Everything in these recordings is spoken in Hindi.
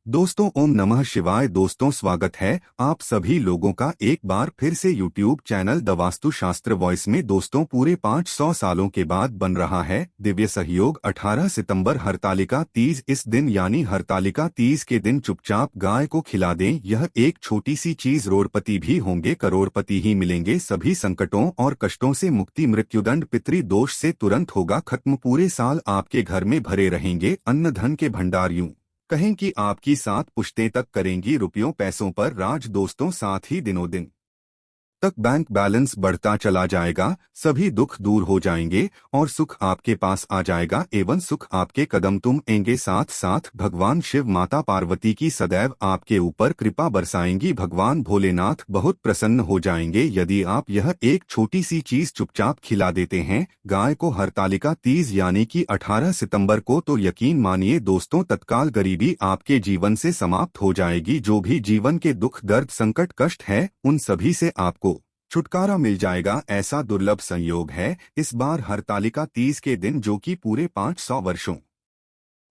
दोस्तों ओम नमः शिवाय। दोस्तों स्वागत है आप सभी लोगों का एक बार फिर से YouTube चैनल द वास्तु शास्त्र वॉइस में। दोस्तों पूरे 500 सालों के बाद बन रहा है दिव्य सहयोग 18 सितंबर हरतालिका तीज। इस दिन यानी हरतालिका तीज के दिन चुपचाप गाय को खिला दें। यह एक छोटी सी चीज, रोड़पति भी होंगे, करोड़पति ही मिलेंगे। सभी संकटों और कष्टों से मुक्ति, मृत्युदंड, पितृ दोष से तुरंत होगा खत्म। पूरे साल आपके घर में भरे रहेंगे अन्न धन के भंडार। यूं कहें कि आपकी 7 पुश्तें तक करेंगी रुपयों पैसों पर राज। दोस्तों साथ ही दिनों दिन तक बैंक बैलेंस बढ़ता चला जाएगा, सभी दुख दूर हो जाएंगे और सुख आपके पास आ जाएगा एवं सुख आपके कदम तुम एंगे। साथ साथ भगवान शिव, माता पार्वती की सदैव आपके ऊपर कृपा बरसाएंगी। भगवान भोलेनाथ बहुत प्रसन्न हो जाएंगे यदि आप यह एक छोटी सी चीज चुपचाप खिला देते हैं गाय को हरतालिका तीज यानी कि 18 सितंबर को। तो यकीन मानिए दोस्तों, तत्काल गरीबी आपके जीवन से समाप्त हो जाएगी। जो भी जीवन के दुख, दर्द, संकट, कष्ट है, उन सभी से आपको छुटकारा मिल जाएगा। ऐसा दुर्लभ संयोग है इस बार हरतालिका तीज के दिन, जो कि पूरे 500 वर्षों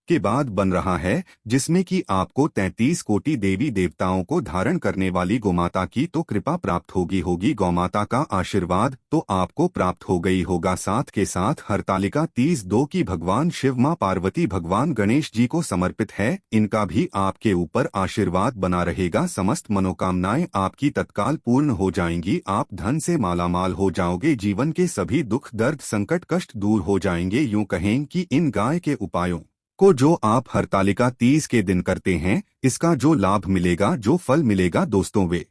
के बाद बन रहा है, जिसमें कि आपको 33 कोटि देवी देवताओं को धारण करने वाली गोमाता की तो कृपा प्राप्त होगी। गौमाता का आशीर्वाद तो आपको प्राप्त हो गई होगा। साथ के साथ हरतालिका तीज 2 की भगवान शिव, मां पार्वती, भगवान गणेश जी को समर्पित है। इनका भी आपके ऊपर आशीर्वाद बना रहेगा। समस्त मनोकामनाएं आपकी तत्काल पूर्ण हो जाएंगी। आप धन से मालामाल हो जाओगे। जीवन के सभी दुख, दर्द, संकट, कष्ट दूर हो जाएंगे। यूं कहें कि इन गाय के उपायों को जो आप हरतालिका तीज के दिन करते हैं, इसका जो लाभ मिलेगा, जो फल मिलेगा दोस्तों, वे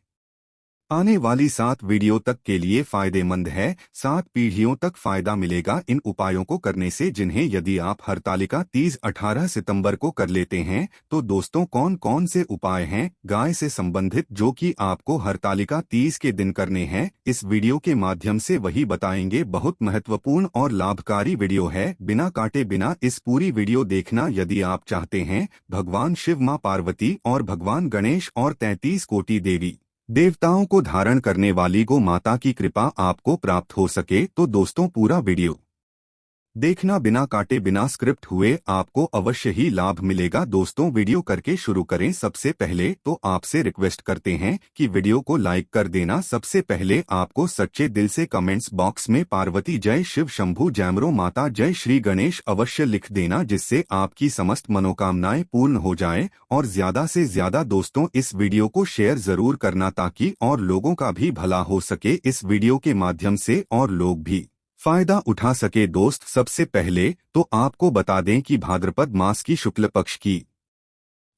आने वाली 7 वीडियो तक के लिए फायदेमंद है। 7 पीढ़ियों तक फायदा मिलेगा इन उपायों को करने से, जिन्हें यदि आप हरतालिका तीज 18 सितंबर को कर लेते हैं। तो दोस्तों कौन कौन से उपाय हैं गाय से संबंधित जो कि आपको हरतालिका तीज के दिन करने हैं, इस वीडियो के माध्यम से वही बताएंगे। बहुत महत्वपूर्ण और लाभकारी वीडियो है, बिना काटे बिना इस पूरी वीडियो देखना यदि आप चाहते हैं भगवान शिव, मां पार्वती और भगवान गणेश और 33 कोटि देवी देवताओं को धारण करने वाली गो माता की कृपा आपको प्राप्त हो सके। तो दोस्तों पूरा वीडियो देखना, बिना काटे बिना स्क्रिप्ट हुए, आपको अवश्य ही लाभ मिलेगा। दोस्तों वीडियो करके शुरू करें। सबसे पहले तो आपसे रिक्वेस्ट करते हैं कि वीडियो को लाइक कर देना। सबसे पहले आपको सच्चे दिल से कमेंट्स बॉक्स में पार्वती जय, शिव शंभू जैमरो, माता जय, श्री गणेश अवश्य लिख देना, जिससे आपकी समस्त मनोकामनाएं पूर्ण हो जाएं। और ज्यादा से ज्यादा दोस्तों इस वीडियो को शेयर जरूर करना ताकि और लोगों का भी भला हो सके इस वीडियो के माध्यम से और लोग भी फायदा उठा सके। दोस्त सबसे पहले तो आपको बता दें कि भाद्रपद मास की शुक्ल पक्ष की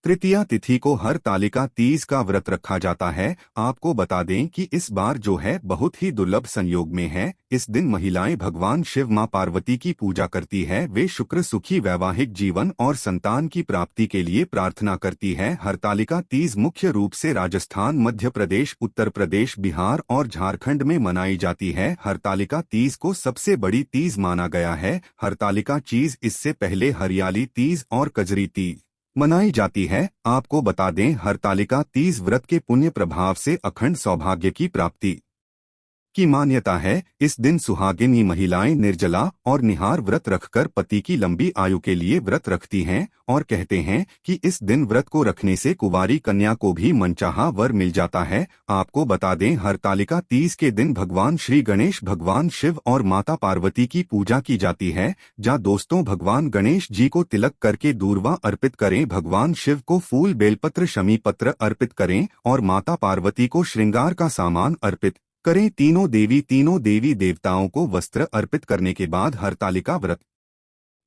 तृतीया तिथि को हरतालिका तीज का व्रत रखा जाता है। आपको बता दें कि इस बार जो है बहुत ही दुर्लभ संयोग में है। इस दिन महिलाएं भगवान शिव, मां पार्वती की पूजा करती है। वे शुक्र, सुखी वैवाहिक जीवन और संतान की प्राप्ति के लिए प्रार्थना करती है। हरतालिका तीज मुख्य रूप से राजस्थान, मध्य प्रदेश, उत्तर प्रदेश, बिहार और झारखंड में मनाई जाती है। हरतालिका तीज को सबसे बड़ी तीज माना गया है। हरतालिका तीज इससे पहले हरियाली तीज और कजरी तीज मनाई जाती है। आपको बता दें हरतालिका तीज व्रत के पुण्य प्रभाव से अखंड सौभाग्य की प्राप्ति की मान्यता है। इस दिन सुहागिनी महिलाएं निर्जला और निहार व्रत रखकर पति की लंबी आयु के लिए व्रत रखती हैं और कहते हैं कि इस दिन व्रत को रखने से कुंवारी कन्या को भी मनचाहा वर मिल जाता है। आपको बता दें हरतालिका तीज के दिन भगवान श्री गणेश, भगवान शिव और माता पार्वती की पूजा की जाती है। जहाँ दोस्तों भगवान गणेश जी को तिलक करके दूर्वा अर्पित करें, भगवान शिव को फूल, बेलपत्र, शमी पत्र अर्पित करें और माता पार्वती को श्रृंगार का सामान अर्पित करें। तीनों देवी देवताओं को वस्त्र अर्पित करने के बाद हरतालिका व्रत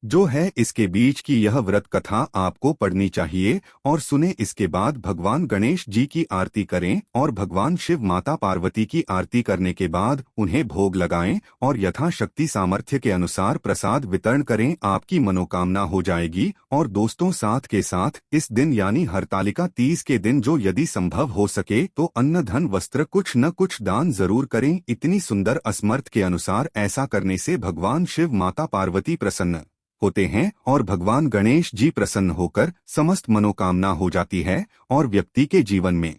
जो है इसके बीच की यह व्रत कथा आपको पढ़नी चाहिए और सुने। इसके बाद भगवान गणेश जी की आरती करें और भगवान शिव, माता पार्वती की आरती करने के बाद उन्हें भोग लगाएं और यथाशक्ति सामर्थ्य के अनुसार प्रसाद वितरण करें। आपकी मनोकामना हो जाएगी। और दोस्तों साथ के साथ इस दिन यानी हरतालिका तीज के दिन जो यदि संभव हो सके तो अन्न, धन, वस्त्र कुछ न कुछ दान जरूर करें। इतनी सुंदर असमर्थ के अनुसार ऐसा करने से भगवान शिव, माता पार्वती प्रसन्न होते हैं और भगवान गणेश जी प्रसन्न होकर समस्त मनोकामना हो जाती है और व्यक्ति के जीवन में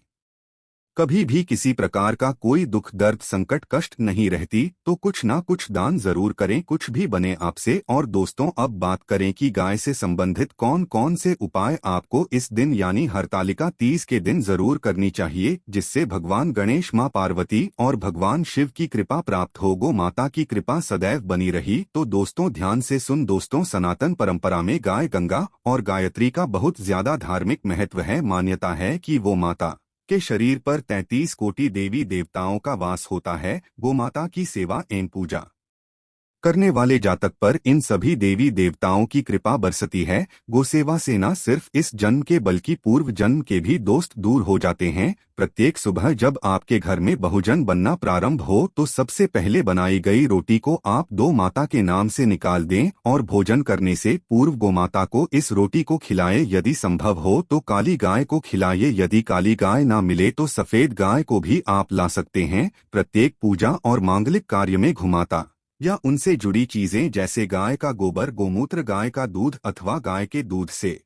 कभी भी किसी प्रकार का कोई दुख दर्द संकट कष्ट नहीं रहती, तो कुछ ना कुछ दान जरूर करें, कुछ भी बने आपसे। और दोस्तों, अब बात करें कि गाय से संबंधित कौन कौन से उपाय आपको इस दिन यानी हरतालिका तीज के दिन जरूर करनी चाहिए, जिससे भगवान गणेश, माँ पार्वती और भगवान शिव की कृपा प्राप्त हो, गो माता की कृपा सदैव बनी रही। तो दोस्तों ध्यान से सुन दोस्तों, सनातन परंपरा में गाय, गंगा और गायत्री का बहुत ज्यादा धार्मिक महत्व है। मान्यता है कि वो माता के शरीर पर 33 कोटि देवी देवताओं का वास होता है। गोमाता की सेवा एवं पूजा करने वाले जातक पर इन सभी देवी देवताओं की कृपा बरसती है। गोसेवा से न सिर्फ इस जन्म के बल्कि पूर्व जन्म के भी दोस्त दूर हो जाते हैं। प्रत्येक सुबह जब आपके घर में बहुजन बनना प्रारंभ हो, तो सबसे पहले बनाई गई रोटी को आप गो माता के नाम से निकाल दें और भोजन करने से पूर्व गोमाता को इस रोटी को खिलाएं। यदि संभव हो तो काली गाय को खिलाइए, यदि काली गाय ना मिले तो सफेद गाय को भी आप ला सकते हैं। प्रत्येक पूजा और मांगलिक कार्य में घुमाता या उनसे जुड़ी चीजें जैसे गाय का गोबर, गोमूत्र, गाय का दूध अथवा गाय के दूध से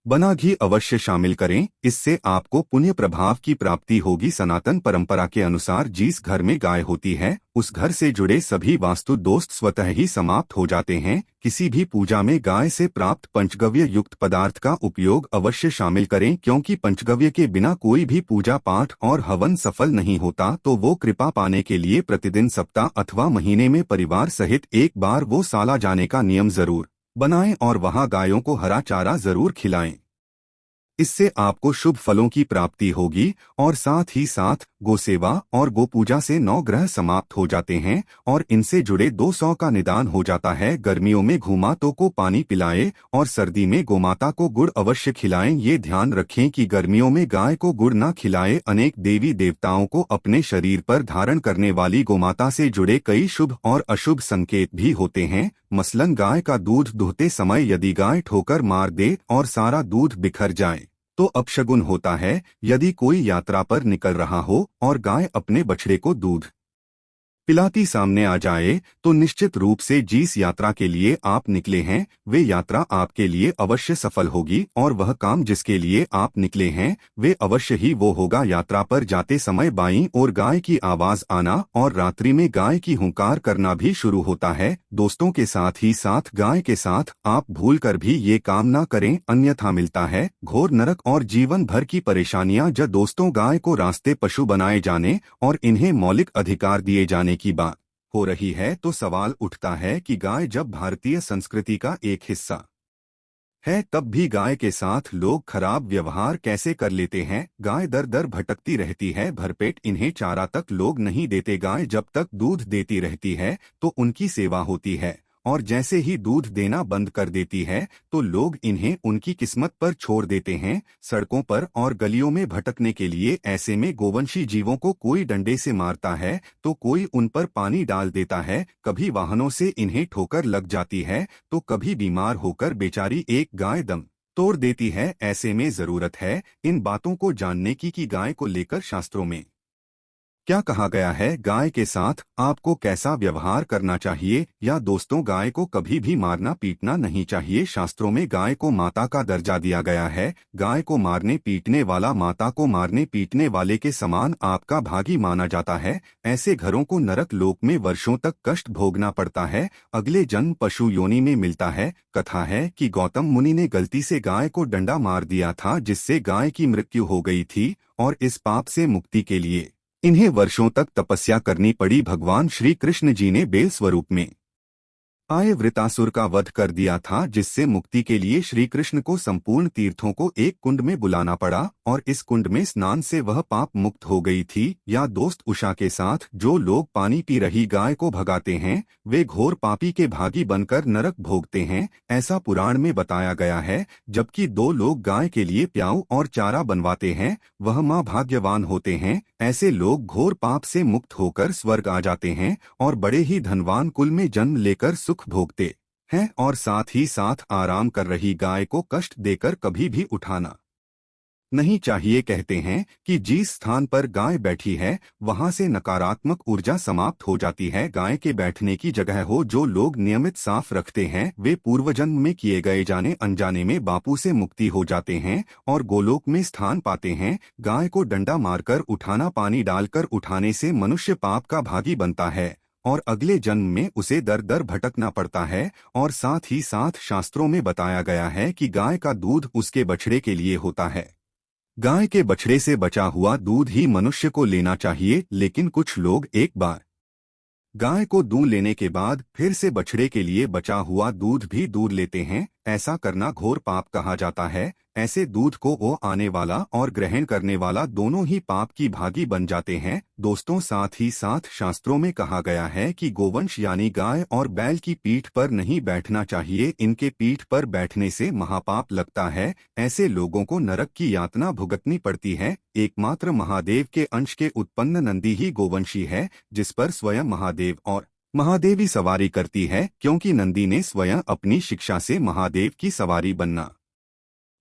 बना घी अवश्य शामिल करें। इससे आपको पुण्य प्रभाव की प्राप्ति होगी। सनातन परंपरा के अनुसार जिस घर में गाय होती है, उस घर से जुड़े सभी वास्तु दोष स्वतः ही समाप्त हो जाते हैं। किसी भी पूजा में गाय से प्राप्त पंचगव्य युक्त पदार्थ का उपयोग अवश्य शामिल करें, क्योंकि पंचगव्य के बिना कोई भी पूजा पाठ और हवन सफल नहीं होता। तो वो कृपा पाने के लिए प्रतिदिन, सप्ताह अथवा महीने में परिवार सहित एक बार वो साला जाने का नियम जरूर बनाएं और वहां गायों को हरा चारा जरूर खिलाएं। इससे आपको शुभ फलों की प्राप्ति होगी और साथ ही साथ गोसेवा और गोपूजा से 9 ग्रह समाप्त हो जाते हैं और इनसे जुड़े 200 का निदान हो जाता है। गर्मियों में घुमातों को पानी पिलाएं और सर्दी में गोमाता को गुड़ अवश्य खिलाएं। ये ध्यान रखें कि गर्मियों में गाय को गुड़ ना खिलाएं। अनेक देवी देवताओं को अपने शरीर पर धारण करने वाली गोमाता से जुड़े कई शुभ और अशुभ संकेत भी होते हैं। मसलन गाय का दूध दुहते समय यदि गाय ठोकर मार दे और सारा दूध बिखर जाए तो अपशगुन होता है। यदि कोई यात्रा पर निकल रहा हो और गाय अपने बछड़े को दूध पिलाती सामने आ जाए, तो निश्चित रूप से जिस यात्रा के लिए आप निकले हैं, वे यात्रा आपके लिए अवश्य सफल होगी और वह काम जिसके लिए आप निकले हैं, वे अवश्य ही वो होगा। यात्रा पर जाते समय बाईं ओर गाय की आवाज आना और रात्रि में गाय की हुंकार करना भी शुरू होता है। दोस्तों के साथ ही साथ गाय के साथ आप भूल कर भी ये काम ना करें, अन्यथा मिलता है घोर नरक और जीवन भर की परेशानियां। जब दोस्तों गाय को रास्ते पशु बनाए जाने और इन्हें मौलिक अधिकार दिए जाने की बात हो रही है, तो सवाल उठता है कि गाय जब भारतीय संस्कृति का एक हिस्सा है, तब भी गाय के साथ लोग खराब व्यवहार कैसे कर लेते हैं। गाय दर दर भटकती रहती है, भरपेट इन्हें चारा तक लोग नहीं देते। गाय जब तक दूध देती रहती है तो उनकी सेवा होती है, और जैसे ही दूध देना बंद कर देती है तो लोग इन्हें उनकी किस्मत पर छोड़ देते हैं, सड़कों पर और गलियों में भटकने के लिए। ऐसे में गोवंशी जीवों को कोई डंडे से मारता है तो कोई उन पर पानी डाल देता है, कभी वाहनों से इन्हें ठोकर लग जाती है तो कभी बीमार होकर बेचारी एक गाय दम तोड़ देती है। ऐसे में जरूरत है इन बातों को जानने की कि गाय को लेकर शास्त्रों में क्या कहा गया है, गाय के साथ आपको कैसा व्यवहार करना चाहिए। या दोस्तों, गाय को कभी भी मारना पीटना नहीं चाहिए। शास्त्रों में गाय को माता का दर्जा दिया गया है। गाय को मारने पीटने वाला माता को मारने पीटने वाले के समान आपका भागी माना जाता है। ऐसे घरों को नरक लोक में वर्षों तक कष्ट भोगना पड़ता है, अगले जन्म पशु योनि में मिलता है। कथा है कि गौतम मुनि ने गलती से गाय को डंडा मार दिया था, जिससे गाय की मृत्यु हो गई थी और इस पाप से मुक्ति के लिए इन्हें वर्षों तक तपस्या करनी पड़ी। भगवान श्री कृष्ण जी ने बेल स्वरूप में आए वृतासुर का वध कर दिया था, जिससे मुक्ति के लिए श्री कृष्ण को संपूर्ण तीर्थों को एक कुंड में बुलाना पड़ा और इस कुंड में स्नान से वह पाप मुक्त हो गई थी। या दोस्त, उषा के साथ जो लोग पानी पी रही गाय को भगाते हैं, वे घोर पापी के भागी बनकर नरक भोगते हैं, ऐसा पुराण में बताया गया है। जबकि 2 लोग गाय के लिए प्याऊ और चारा बनवाते हैं, वह माँ भाग्यवान होते हैं। ऐसे लोग घोर पाप से मुक्त होकर स्वर्ग आ जाते हैं और बड़े ही धनवान कुल में जन्म लेकर सुख भोगते हैं। और साथ ही साथ आराम कर रही गाय को कष्ट देकर कभी भी उठाना नहीं चाहिए। कहते हैं कि जिस स्थान पर गाय बैठी है वहां से नकारात्मक ऊर्जा समाप्त हो जाती है। गाय के बैठने की जगह हो जो लोग नियमित साफ रखते हैं वे पूर्वजन्म में किए गए जाने अनजाने में बापू से मुक्ति हो जाते हैं और गोलोक में स्थान पाते हैं। गाय को डंडा मारकर उठाना, पानी डालकर उठाने से मनुष्य पाप का भागी बनता है और अगले जन्म में उसे दर दर भटकना पड़ता है। और साथ ही साथ शास्त्रों में बताया गया है कि गाय का दूध उसके बछड़े के लिए होता है। गाय के बछड़े से बचा हुआ दूध ही मनुष्य को लेना चाहिए, लेकिन कुछ लोग एक बार गाय को दूध लेने के बाद फिर से बछड़े के लिए बचा हुआ दूध भी दूध लेते हैं। ऐसा करना घोर पाप कहा जाता है। ऐसे दूध को वो आने वाला और ग्रहण करने वाला दोनों ही पाप की भागी बन जाते हैं। दोस्तों, साथ ही साथ शास्त्रों में कहा गया है कि गोवंश यानी गाय और बैल की पीठ पर नहीं बैठना चाहिए। इनके पीठ पर बैठने से महापाप लगता है। ऐसे लोगों को नरक की यातना भुगतनी पड़ती है। एकमात्र महादेव के अंश के उत्पन्न नंदी ही गोवंशी है, जिस पर स्वयं महादेव और महादेवी सवारी करती है, क्योंकि नंदी ने स्वयं अपनी शिक्षा से महादेव की सवारी बनना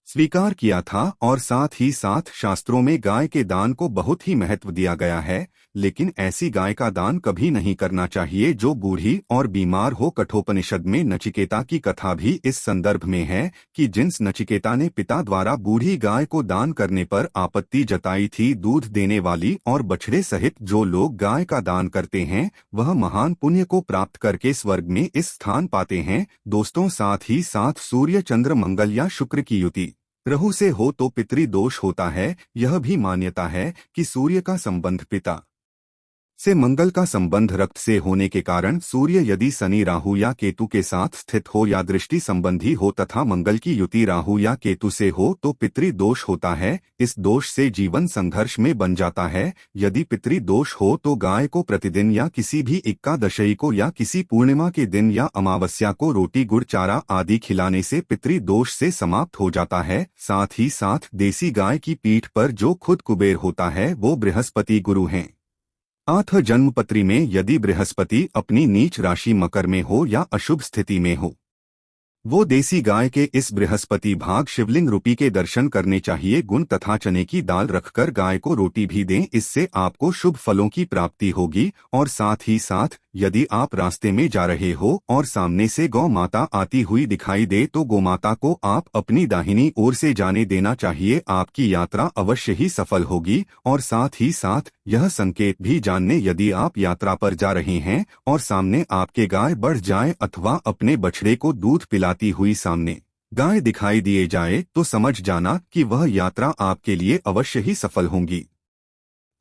स्वीकार किया था। और साथ ही साथ शास्त्रों में गाय के दान को बहुत ही महत्व दिया गया है, लेकिन ऐसी गाय का दान कभी नहीं करना चाहिए जो बूढ़ी और बीमार हो। कठोपनिषद में नचिकेता की कथा भी इस संदर्भ में है कि जिस नचिकेता ने पिता द्वारा बूढ़ी गाय को दान करने पर आपत्ति जताई थी, दूध देने वाली और बछड़े सहित जो लोग गाय का दान करते हैं वह महान पुण्य को प्राप्त करके स्वर्ग में इस स्थान पाते हैं। दोस्तों, साथ ही साथ सूर्य, चंद्र, मंगल या शुक्र की युति राहु से हो तो पितृदोष होता है। यह भी मान्यता है कि सूर्य का संबंध पिता से, मंगल का संबंध रक्त से होने के कारण सूर्य यदि शनि, राहु या केतु के साथ स्थित हो या दृष्टि संबंधी हो तथा मंगल की युति राहु या केतु से हो तो पितृदोष होता है। इस दोष से जीवन संघर्ष में बन जाता है। यदि पितृदोष हो तो गाय को प्रतिदिन या किसी भी एकादशी को या किसी पूर्णिमा के दिन या अमावस्या को रोटी, गुड़, चारा आदि खिलाने से पितृदोष से समाप्त हो जाता है। साथ ही साथ देसी गाय की पीठ पर जो खुद कुबेर होता है वो बृहस्पति गुरु हैं। 8 जन्मपत्री में यदि बृहस्पति अपनी नीच राशि मकर में हो या अशुभ स्थिति में हो, वो देसी गाय के इस बृहस्पति भाग शिवलिंग रूपी के दर्शन करने चाहिए। गुण तथा चने की दाल रखकर गाय को रोटी भी दें, इससे आपको शुभ फलों की प्राप्ति होगी। और साथ ही साथ यदि आप रास्ते में जा रहे हो और सामने से गौ माता आती हुई दिखाई दे तो गौ माता को आप अपनी दाहिनी ओर से जाने देना चाहिए। आपकी यात्रा अवश्य ही सफल होगी। और साथ ही साथ यह संकेत भी जानने, यदि आप यात्रा पर जा रहे हैं और सामने आपके गाय बढ़ जाए अथवा अपने बछड़े को दूध पिलाती हुई सामने गाय दिखाई दिए जाए तो समझ जाना कि वह यात्रा आपके लिए अवश्य ही सफल होगी।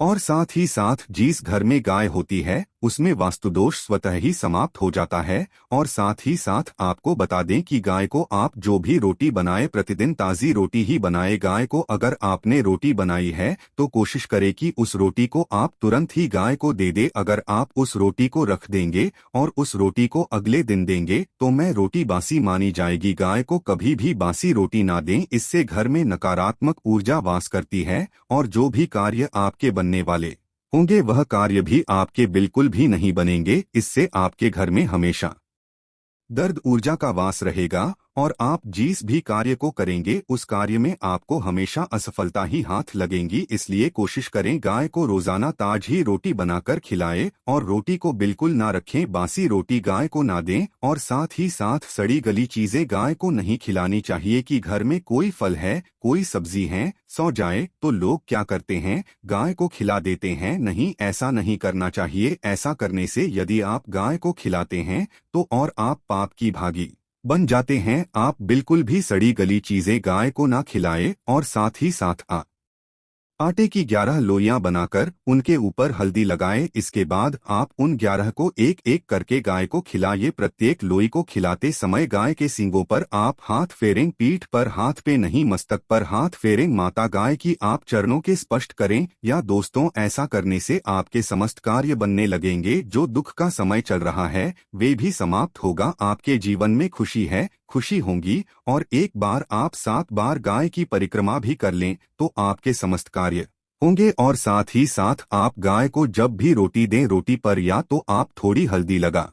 और साथ ही साथ जिस घर में गाय होती है उसमें वास्तुदोष स्वतः ही समाप्त हो जाता है। और साथ ही साथ आपको बता दें कि गाय को आप जो भी रोटी बनाए प्रतिदिन ताज़ी रोटी ही बनाए। गाय को अगर आपने रोटी बनाई है तो कोशिश करें कि उस रोटी को आप तुरंत ही गाय को दे दे। अगर आप उस रोटी को रख देंगे और उस रोटी को अगले दिन देंगे तो मैं रोटी बासी मानी जाएगी। गाय को कभी भी बासी रोटी ना दें, इससे घर में नकारात्मक ऊर्जा वास करती है और जो भी कार्य आपके बनने वाले होंगे वह कार्य भी आपके बिल्कुल भी नहीं बनेंगे। इससे आपके घर में हमेशा दर्द ऊर्जा का वास रहेगा और आप जिस भी कार्य को करेंगे उस कार्य में आपको हमेशा असफलता ही हाथ लगेंगी। इसलिए कोशिश करें गाय को रोजाना ताजी रोटी बनाकर खिलाएं और रोटी को बिल्कुल ना रखें, बासी रोटी गाय को ना दें। और साथ ही साथ सड़ी गली चीजें गाय को नहीं खिलानी चाहिए। कि घर में कोई फल है, कोई सब्जी है, सो जाए तो लोग क्या करते हैं, गाय को खिला देते हैं। नहीं, ऐसा नहीं करना चाहिए। ऐसा करने से यदि आप गाय को खिलाते हैं तो और आप पाप की भागी बन जाते हैं। आप बिल्कुल भी सड़ी गली चीजें गाय को ना खिलाएं। और साथ ही साथ आटे की 11 लोइयां बनाकर उनके ऊपर हल्दी लगाएं। इसके बाद आप उन 11 को एक एक करके गाय को खिलाइए। प्रत्येक लोई को खिलाते समय गाय के सींगों पर आप हाथ फेरें, पीठ पर हाथ पे नहीं मस्तक पर हाथ फेरें। माता गाय की आप चरणों के स्पर्श करें। या दोस्तों, ऐसा करने से आपके समस्त कार्य बनने लगेंगे। जो दुख का समय चल रहा है वे भी समाप्त होगा। आपके जीवन में खुशी होंगी। और एक बार आप 7 बार गाय की परिक्रमा भी कर लें तो आपके समस्त कार्य होंगे। और साथ ही साथ आप गाय को जब भी रोटी दें, रोटी पर या तो आप थोड़ी हल्दी लगा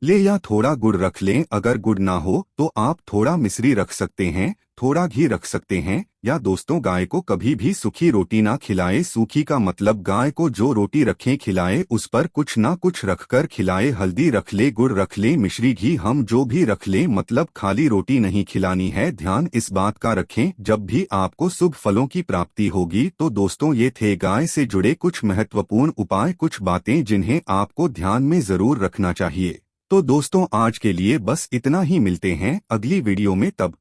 ले या थोड़ा गुड़ रख लें। अगर गुड़ ना हो तो आप थोड़ा मिश्री रख सकते हैं, थोड़ा घी रख सकते हैं। या दोस्तों, गाय को कभी भी सूखी रोटी ना खिलाएं। सूखी का मतलब गाय को जो रोटी रखें खिलाएं, उस पर कुछ ना कुछ रखकर खिलाएं। हल्दी रख ले, गुड़ रख ले, मिश्री घी हम जो भी रख लें, मतलब खाली रोटी नहीं खिलानी है। ध्यान इस बात का रखें, जब भी आपको शुभ फलों की प्राप्ति होगी। तो दोस्तों, ये थे गाय से जुड़े कुछ महत्वपूर्ण उपाय, कुछ बातें जिन्हें आपको ध्यान में जरूर रखना चाहिए। तो दोस्तों, आज के लिए बस इतना ही। मिलते हैं अगली वीडियो में, तब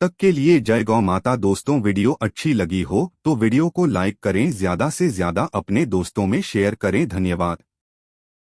तक के लिए जय गौ माता। दोस्तों, वीडियो अच्छी लगी हो तो वीडियो को लाइक करें, ज्यादा से ज्यादा अपने दोस्तों में शेयर करें। धन्यवाद।